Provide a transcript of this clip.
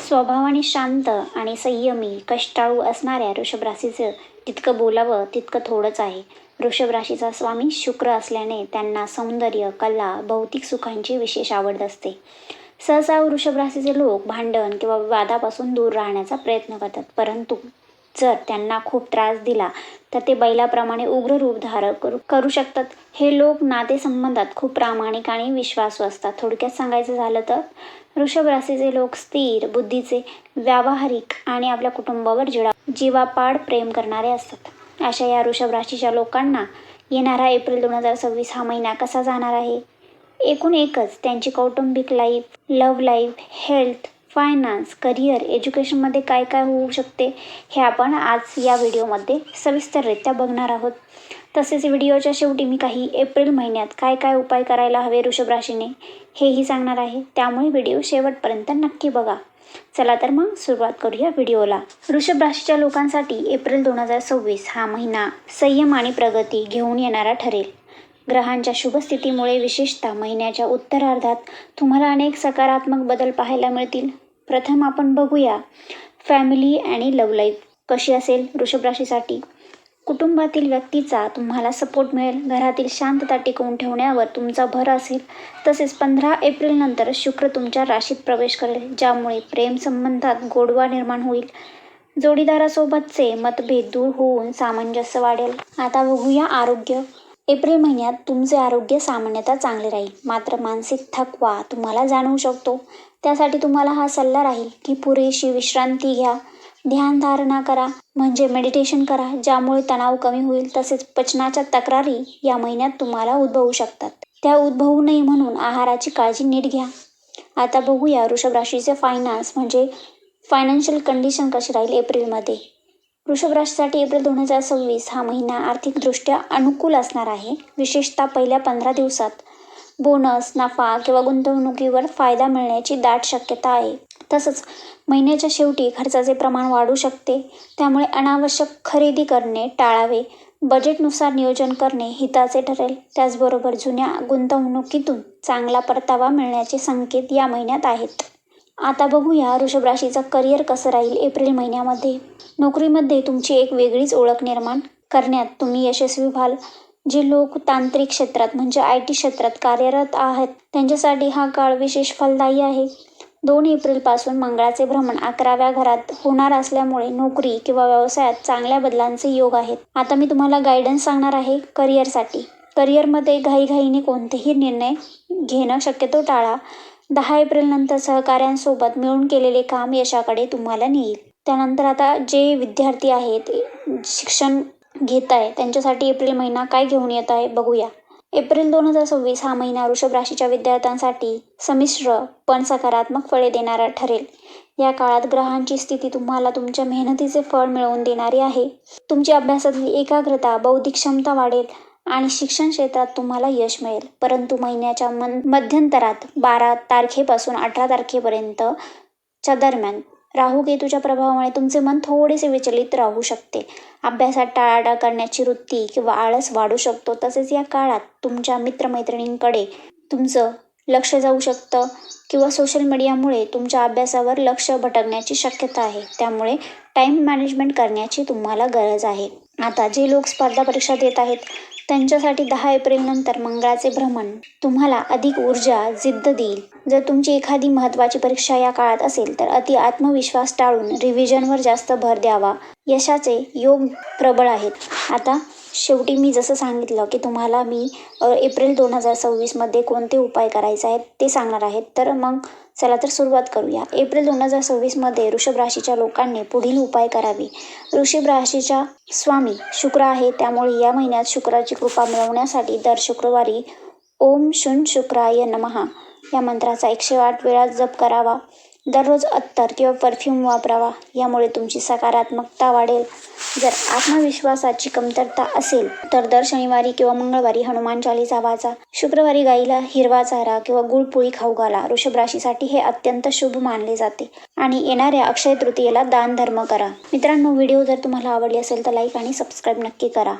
स्वभावाने शांत आणि संयमी कष्टाळू असणाऱ्या वृषभ राशीचं जितकं बोलावं तितकं थोडंच आहे. वृषभ राशीचा स्वामी शुक्र असल्याने त्यांना सौंदर्य, कला, भौतिक सुखांची विशेष आवड असते. सहसा वृषभ राशीचे लोक भांडण किंवा वादापासून दूर राहण्याचा प्रयत्न करतात, परंतु जर त्यांना खूप त्रास दिला तर ते बैलाप्रमाणे उग्र रूप धारण करू शकतात. हे लोक नातेसंबंधात खूप प्रामाणिक आणि विश्वासू असतात. थोडक्यात सांगायचं झालं तर वृषभ राशीचे लोक स्थिर बुद्धीचे, व्यावहारिक आणि आपल्या कुटुंबावर जीवापाड प्रेम करणारे असतात. अशा या वृषभ राशीच्या लोकांना येणारा एप्रिल 2026 हा महिना कसा जाणार आहे? एकूण एकच त्यांची कौटुंबिक life, love life, health, finance, career, एज्युकेशनमध्ये काय काय होऊ शकते हे आपण आज या व्हिडिओमध्ये सविस्तररित्या बघणार आहोत. तसेच व्हिडिओच्या शेवटी मी काही एप्रिल महिन्यात काय काय उपाय करायला हवे वृषभ राशीने हेही सांगणार आहे, त्यामुळे व्हिडिओ शेवटपर्यंत नक्की बघा. चला तर मग सुरुवात करूया व्हिडिओला. वृषभ राशीच्या लोकांसाठी एप्रिल 2026 हा महिना संयम आणि प्रगती घेऊन येणारा ठरेल. ग्रहांच्या शुभस्थितीमुळे विशेषतः महिन्याच्या उत्तरार्धात तुम्हाला अनेक सकारात्मक बदल पाहायला मिळतील. प्रथम आपण बघूया फॅमिली आणि लव्ह लाईफ कशी असेल वृषभ राशीसाठी. कुटुंबातील व्यक्तीचा तुम्हाला सपोर्ट मिळेल. घरातील शांतता टिकवून ठेवण्यावर तुमचा भर असेल. तसेच 15 एप्रिल नंतर शुक्र तुमच्या राशीत प्रवेश करेल, ज्यामुळे प्रेम संबंधात गोडवा निर्माण होईल. जोडीदारासोबतचे मतभेद दूर होऊन सामंजस्य वाढेल. आता बघूया आरोग्य. एप्रिल महिन्यात तुमचे आरोग्य सामान्यतः चांगले राहील, मात्र मानसिक थकवा तुम्हाला जाणवू शकतो. त्यासाठी तुम्हाला हा सल्ला राहील की पुरेशी विश्रांती घ्या, ध्यानधारणा करा म्हणजे मेडिटेशन करा, ज्यामुळे तणाव कमी होईल. तसेच पचनाच्या तक्रारी या महिन्यात तुम्हाला उद्भवू शकतात, त्या उद्भवू नये म्हणून आहाराची काळजी नीट घ्या. आता बघूया वृषभ राशीचे फायनान्स म्हणजे फायनान्शियल कंडिशन कशी राहील एप्रिलमध्ये. वृषभ राशीसाठी एप्रिल 2026 हा महिना आर्थिकदृष्ट्या अनुकूल असणार आहे. विशेषतः पहिल्या 15 दिवसात बोनस, नफा किंवा गुंतवणुकीवर फायदा मिळण्याची दाट शक्यता आहे. तसंच महिन्याच्या शेवटी खर्चाचे प्रमाण वाढू शकते, त्यामुळे अनावश्यक खरेदी करणे टाळावे. बजेटनुसार नियोजन करणे हिताचे ठरेल. त्याचबरोबर जुन्या गुंतवणुकीतून चांगला परतावा मिळण्याचे संकेत या महिन्यात आहेत. आता बघूया वृषभ राशीचं करिअर कसं राहील एप्रिल महिन्यामध्ये. नोकरीमध्ये तुमची एक वेगळीच ओळख निर्माण करण्यात तुम्ही यशस्वी व्हाल. जे लोक तांत्रिक क्षेत्रात म्हणजे IT क्षेत्रात कार्यरत आहेत त्यांच्यासाठी हा काळ विशेष फलदायी आहे. 2 एप्रिलपासून मंगळाचे भ्रमण 11व्या घरात होणार असल्यामुळे नोकरी किंवा व्यवसायात चांगल्या बदलांचे योग आहेत. आता मी तुम्हाला गायडन्स सांगणार आहे करिअरसाठी. करिअरमध्ये घाईघाईने कोणतेही निर्णय घेणं शक्यतो टाळा. 10 एप्रिल नंतर सहकाऱ्यांसोबत मिळून केलेले काम यशाकडे तुम्हाला नेईल. त्यानंतर आता जे विद्यार्थी आहेत, शिक्षण घेत आहे त्यांच्यासाठी एप्रिल महिना काय घेऊन येत आहे बघूया. एप्रिल 2026 हा महिना वृषभ राशीच्या विद्यार्थ्यांसाठी संमिश्र पण सकारात्मक फळे देणारा ठरेल. या काळात ग्रहांची स्थिती तुम्हाला तुमच्या मेहनतीचे फळ मिळवून देणारी आहे. तुमची अभ्यासातली एकाग्रता, बौद्धिक क्षमता वाढेल आणि शिक्षण क्षेत्रात तुम्हाला यश मिळेल. परंतु महिन्याच्या मध्यंतरात 12 तारखेपासून 18 तारखेपर्यंतच्या दरम्यान राहू केतूच्या प्रभावामुळे तुमचे मन थोडेसे विचलित राहू शकते. अभ्यासात टाळाटाळ करण्याची वृत्ती किंवा आळस वाढू शकतो. तसेच या काळात तुमच्या मित्रमैत्रिणींकडे तुमचं लक्ष जाऊ शकतं किंवा सोशल मीडियामुळे तुमच्या अभ्यासावर लक्ष भटकण्याची शक्यता आहे. त्यामुळे टाईम मॅनेजमेंट करण्याची तुम्हाला गरज आहे. आता जे लोक स्पर्धा परीक्षा देत आहेत त्यांच्यासाठी 10 एप्रिल नंतर मंगळाचे भ्रमण तुम्हाला अधिक ऊर्जा, जिद्द देईल. जर तुमची एखादी महत्त्वाची परीक्षा या काळात असेल तर आत्मविश्वास टाळून रिव्हिजनवर जास्त भर द्यावा. यशाचे योग प्रबळ आहेत. आता शेवटी मी जसं सांगितलं की तुम्हाला मी एप्रिल 2026 मध्ये कोणते उपाय करायचे आहेत ते सांगणार आहेत. तर मग चला तर सुरुवात करूया. एप्रिल 2026 मध्ये वृषभ राशीच्या लोकांनी पुढील उपाय करावे. वृषभ राशीच्या स्वामी शुक्र आहे, त्यामुळे या महिन्यात शुक्राची कृपा मिळवण्यासाठी दर शुक्रवारी ओम शून शुक्राय नमः या मंत्राचा 108 वेळा जप करावा. दररोज अत्तर किंवा परफ्यूम वापरावा, यामुळे तुमची सकारात्मकता वाढेल. जर आत्मविश्वासाची कमतरता असेल तर दर शनिवारी किंवा मंगळवारी हनुमान चालीसा वाचा. शुक्रवारी गाईला हिरवा चारा किंवा गुळपोळी खाऊ घाला. वृषभ राशीसाठी हे अत्यंत शुभ मानले जाते. आणि येणाऱ्या अक्षय तृतीयेला दान धर्म करा. मित्रांनो, व्हिडिओ जर तुम्हाला आवडली असेल तर लाईक आणि सबस्क्राईब नक्की करा.